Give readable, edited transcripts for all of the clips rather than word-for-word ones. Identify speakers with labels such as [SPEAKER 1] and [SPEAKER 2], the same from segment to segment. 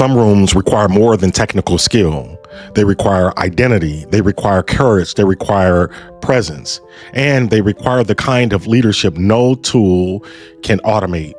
[SPEAKER 1] Some rooms require more than technical skill. They require identity, they require courage, they require presence, and they require the kind of leadership no tool can automate.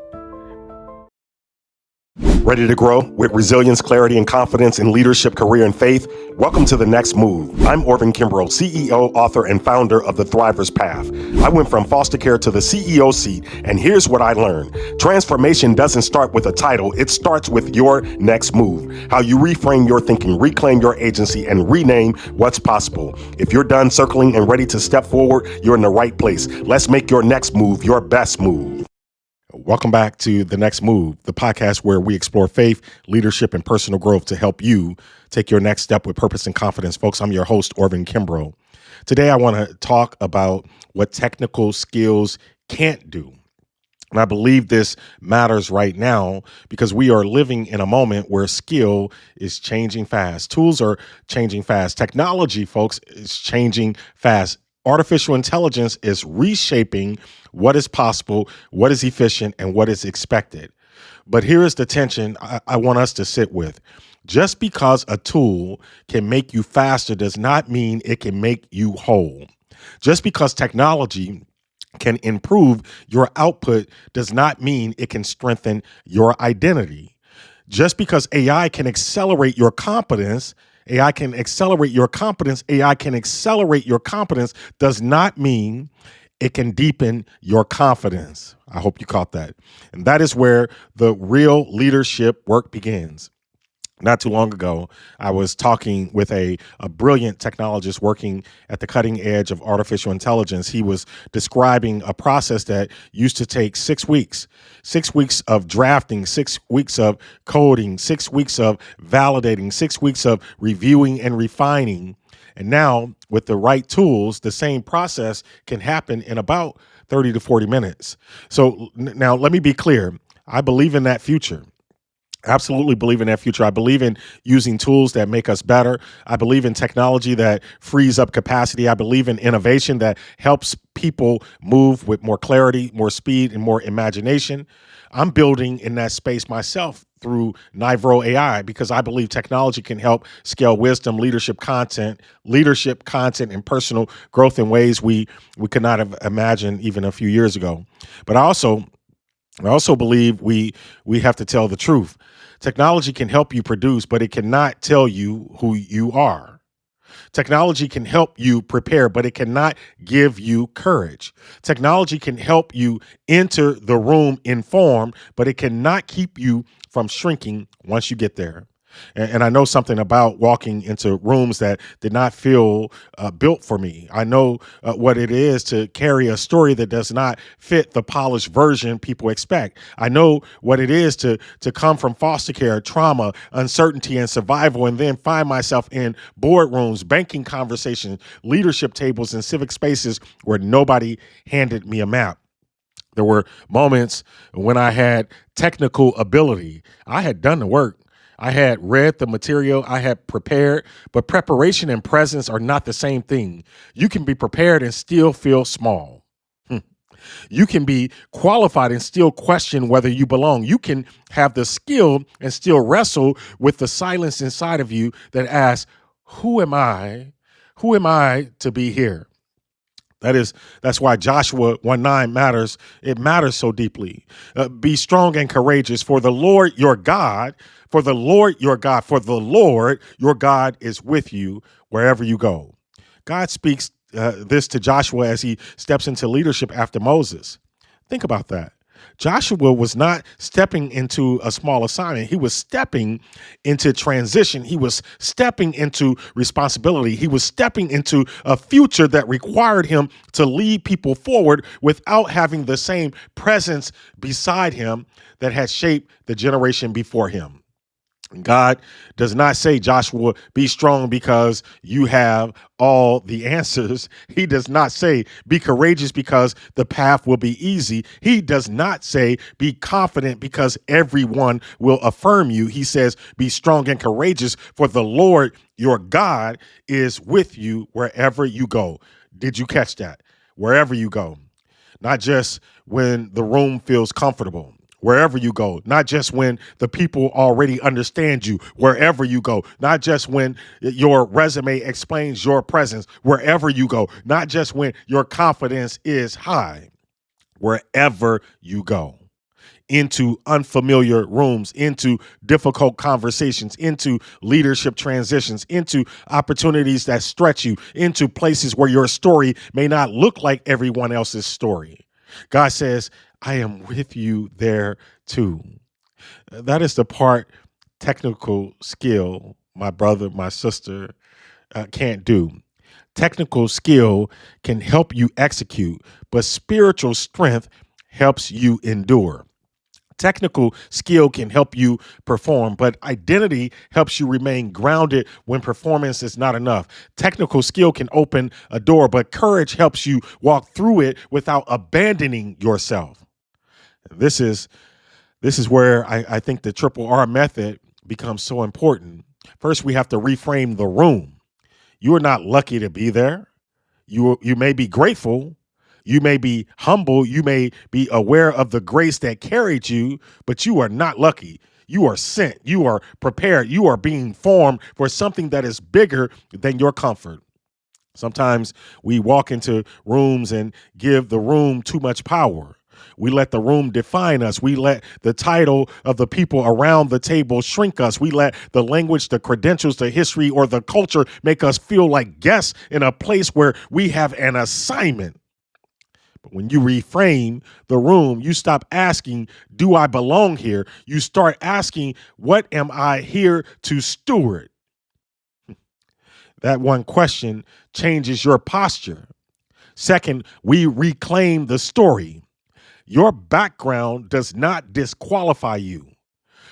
[SPEAKER 1] Ready to grow with resilience, clarity, and confidence in leadership, career, and faith? Welcome to The Next Move. I'm Orvin, Kimbrough, CEO, author, and founder of The Thriver's Path. I went from foster care to the CEO seat, and here's what I learned. Transformation doesn't start with a title. It starts with your next move. How you reframe your thinking, reclaim your agency, and rename what's possible. If you're done circling and ready to step forward, you're in the right place. Let's make your next move your best move. Welcome back to The Next Move, the podcast where we explore faith, leadership, and personal growth to help you take your next step with purpose and confidence. Folks, I'm your host, Orvin Kimbrough. Today, I want to talk about what technical skills can't do. And I believe this matters right now because we are living in a moment where skill is changing fast. Tools are changing fast. Technology, folks, is changing fast. Artificial intelligence is reshaping what is possible, what is efficient, and what is expected. But here is the tension I want us to sit with. Just because a tool can make you faster does not mean it can make you whole. Just because technology can improve your output does not mean it can strengthen your identity. Just because AI can accelerate your competence AI can accelerate your competence does not mean it can deepen your confidence. I hope you caught that. And that is where the real leadership work begins. Not too long ago, I was talking with a brilliant technologist working at the cutting edge of artificial intelligence. He was describing a process that used to take 6 weeks, 6 weeks of drafting, 6 weeks of coding, 6 weeks of validating, 6 weeks of reviewing and refining. And now with the right tools, the same process can happen in about 30 to 40 minutes. So now let me be clear. I believe in that future. Absolutely believe in that future. I believe in using tools that make us better. I believe in technology that frees up capacity. I believe in innovation that helps people move with more clarity, more speed, and more imagination. I'm building in that space myself through Nivro AI because I believe technology can help scale wisdom, leadership content, and personal growth in ways we could not have imagined even a few years ago. But I also believe we have to tell the truth. Technology can help you produce, but it cannot tell you who you are. Technology can help you prepare, but it cannot give you courage. Technology can help you enter the room informed, but it cannot keep you from shrinking once you get there. And I know something about walking into rooms that did not feel built for me. I know what it is to carry a story that does not fit the polished version people expect. I know what it is to come from foster care, trauma, uncertainty, and survival, and then find myself in boardrooms, banking conversations, leadership tables, and civic spaces where nobody handed me a map. There were moments when I had technical ability. I had done the work. I had read the material, I had prepared, but preparation and presence are not the same thing. You can be prepared and still feel small. You can be qualified and still question whether you belong. You can have the skill and still wrestle with the silence inside of you that asks, who am I? Who am I to be here? That's why Joshua 1:9 matters. It matters so deeply. Be strong and courageous, for the Lord your God is with you wherever you go. God speaks this to Joshua as he steps into leadership after Moses. Think about that. Joshua was not stepping into a small assignment. He was stepping into transition. He was stepping into responsibility. He was stepping into a future that required him to lead people forward without having the same presence beside him that had shaped the generation before him. God does not say, Joshua, be strong because you have all the answers. He does not say, be courageous because the path will be easy. He does not say, be confident because everyone will affirm you. He says, be strong and courageous, for the Lord your God is with you wherever you go. Did you catch that? Wherever you go. Not just when the room feels comfortable. wherever you go, not just when the people already understand you, wherever you go, not just when your resume explains your presence, wherever you go, not just when your confidence is high, wherever you go. Into unfamiliar rooms, into difficult conversations, into leadership transitions, into opportunities that stretch you, into places where your story may not look like everyone else's story. God says, I am with you there too. That is the part technical skill, my brother, my sister, can't do. Technical skill can help you execute, but spiritual strength helps you endure. Technical skill can help you perform, but identity helps you remain grounded when performance is not enough. Technical skill can open a door, but courage helps you walk through it without abandoning yourself. This is where I think the triple R method becomes so important. First, we have to reframe the room. You are not lucky to be there. You may be grateful, you may be humble, you may be aware of the grace that carried you, but you are not lucky. You are sent, you are prepared, you are being formed for something that is bigger than your comfort. Sometimes we walk into rooms and give the room too much power. We let the room define us. We let the title of the people around the table shrink us. We let the language, the credentials, the history, or the culture make us feel like guests in a place where we have an assignment. But when you reframe the room, you stop asking, do I belong here? You start asking, what am I here to steward? That one question changes your posture. Second, we reclaim the story. Your background does not disqualify you.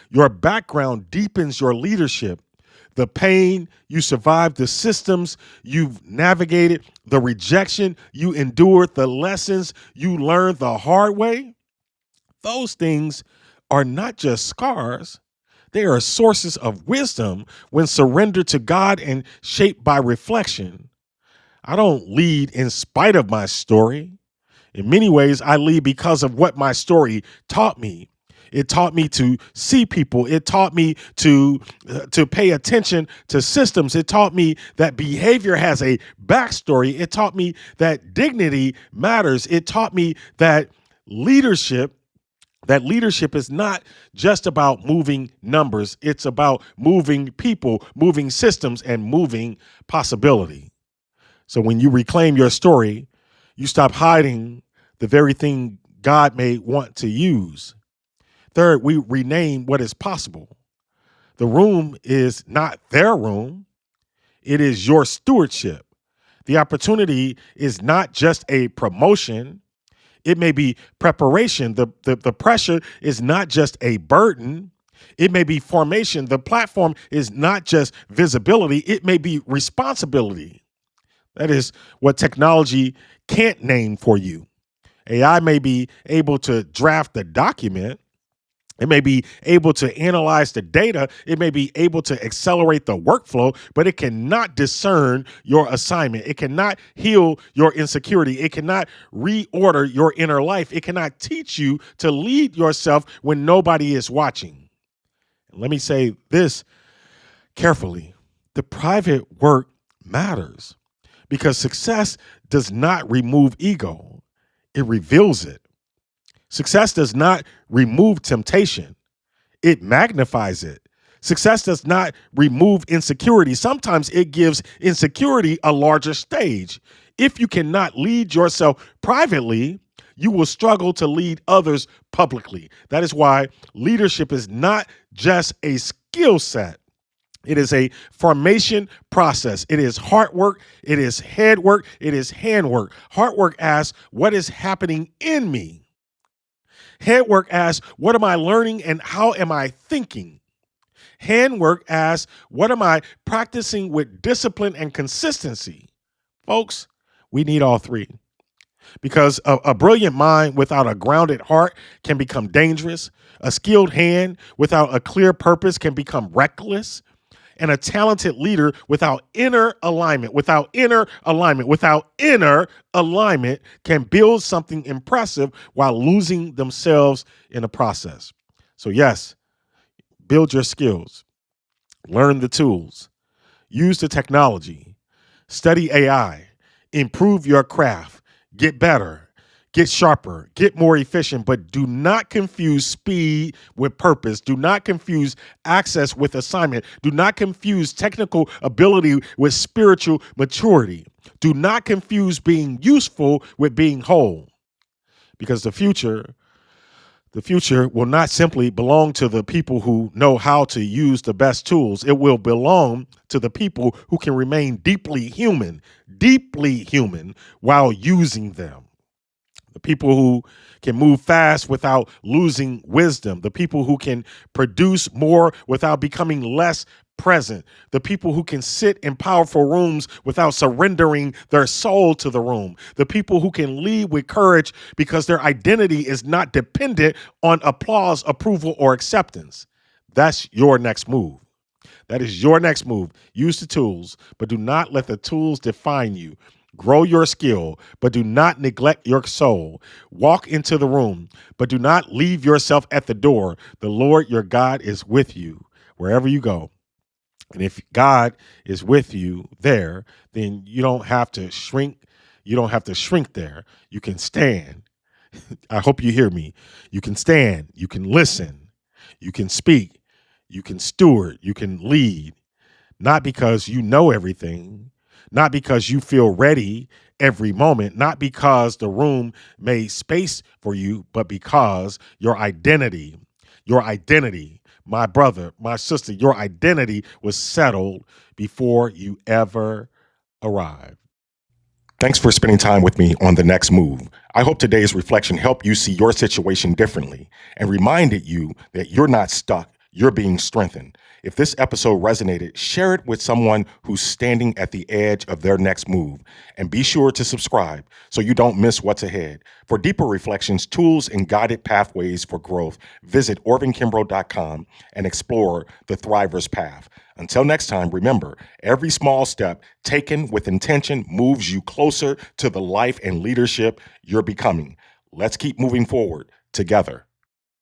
[SPEAKER 1] Your background deepens your leadership. The pain you survived, the systems you've navigated, the rejection you endured, the lessons you learned the hard way, those things are not just scars. They are sources of wisdom when surrendered to God and shaped by reflection. I don't lead in spite of my story. In many ways, I lead because of what my story taught me. It taught me to see people. It taught me to pay attention to systems. It taught me that behavior has a backstory. It taught me that dignity matters. It taught me that leadership is not just about moving numbers. It's about moving people, moving systems, and moving possibility. So when you reclaim your story, you stop hiding the very thing God may want to use. Third, we rename what is possible. The room is not their room. It is your stewardship. The opportunity is not just a promotion. It may be preparation. The pressure is not just a burden. It may be formation. The platform is not just visibility. It may be responsibility. That is what technology can't name for you. AI may be able to draft the document. It may be able to analyze the data. It may be able to accelerate the workflow, but it cannot discern your assignment. It cannot heal your insecurity. It cannot reorder your inner life. It cannot teach you to lead yourself when nobody is watching. Let me say this carefully. The private work matters because success does not remove ego. It reveals it. Success does not remove temptation. It magnifies it. Success does not remove insecurity. Sometimes it gives insecurity a larger stage. If you cannot lead yourself privately, you will struggle to lead others publicly. That is why leadership is not just a skill set. It is a formation process. It is hard work. It is head work. It is hand work. Hard work asks, what is happening in me? Head work asks, what am I learning and how am I thinking? Hand work asks, what am I practicing with discipline and consistency? Folks, we need all three because a brilliant mind without a grounded heart can become dangerous. A skilled hand without a clear purpose can become reckless. And a talented leader without inner alignment, without inner alignment can build something impressive while losing themselves in the process. So, yes, build your skills, learn the tools, use the technology, study AI, improve your craft, get better, get sharper, get more efficient, but do not confuse speed with purpose. Do not confuse access with assignment. Do not confuse technical ability with spiritual maturity. Do not confuse being useful with being whole, because the future will not simply belong to the people who know how to use the best tools. It will belong to the people who can remain deeply human while using them. The people who can move fast without losing wisdom. The people who can produce more without becoming less present. The people who can sit in powerful rooms without surrendering their soul to the room. The people who can lead with courage because their identity is not dependent on applause, approval, or acceptance. That's your next move. That is your next move. Use the tools, but do not let the tools define you. Grow your skill, but do not neglect your soul. Walk into the room, but do not leave yourself at the door. The Lord your God is with you wherever you go. And if God is with you there, then you don't have to shrink. You don't have to shrink there. You can stand. I hope you hear me. You can stand. You can listen. You can speak. You can steward. You can lead. Not because you know everything, not because you feel ready every moment, not because the room made space for you, but because your identity, my brother, my sister, your identity was settled before you ever arrived. Thanks for spending time with me on The Next Move. I hope today's reflection helped you see your situation differently and reminded you that you're not stuck, you're being strengthened. If this episode resonated, share it with someone who's standing at the edge of their next move. And be sure to subscribe so you don't miss what's ahead. For deeper reflections, tools, and guided pathways for growth, visit orvinkimbrough.com and explore the Thriver's Path. Until next time, remember, every small step taken with intention moves you closer to the life and leadership you're becoming. Let's keep moving forward together.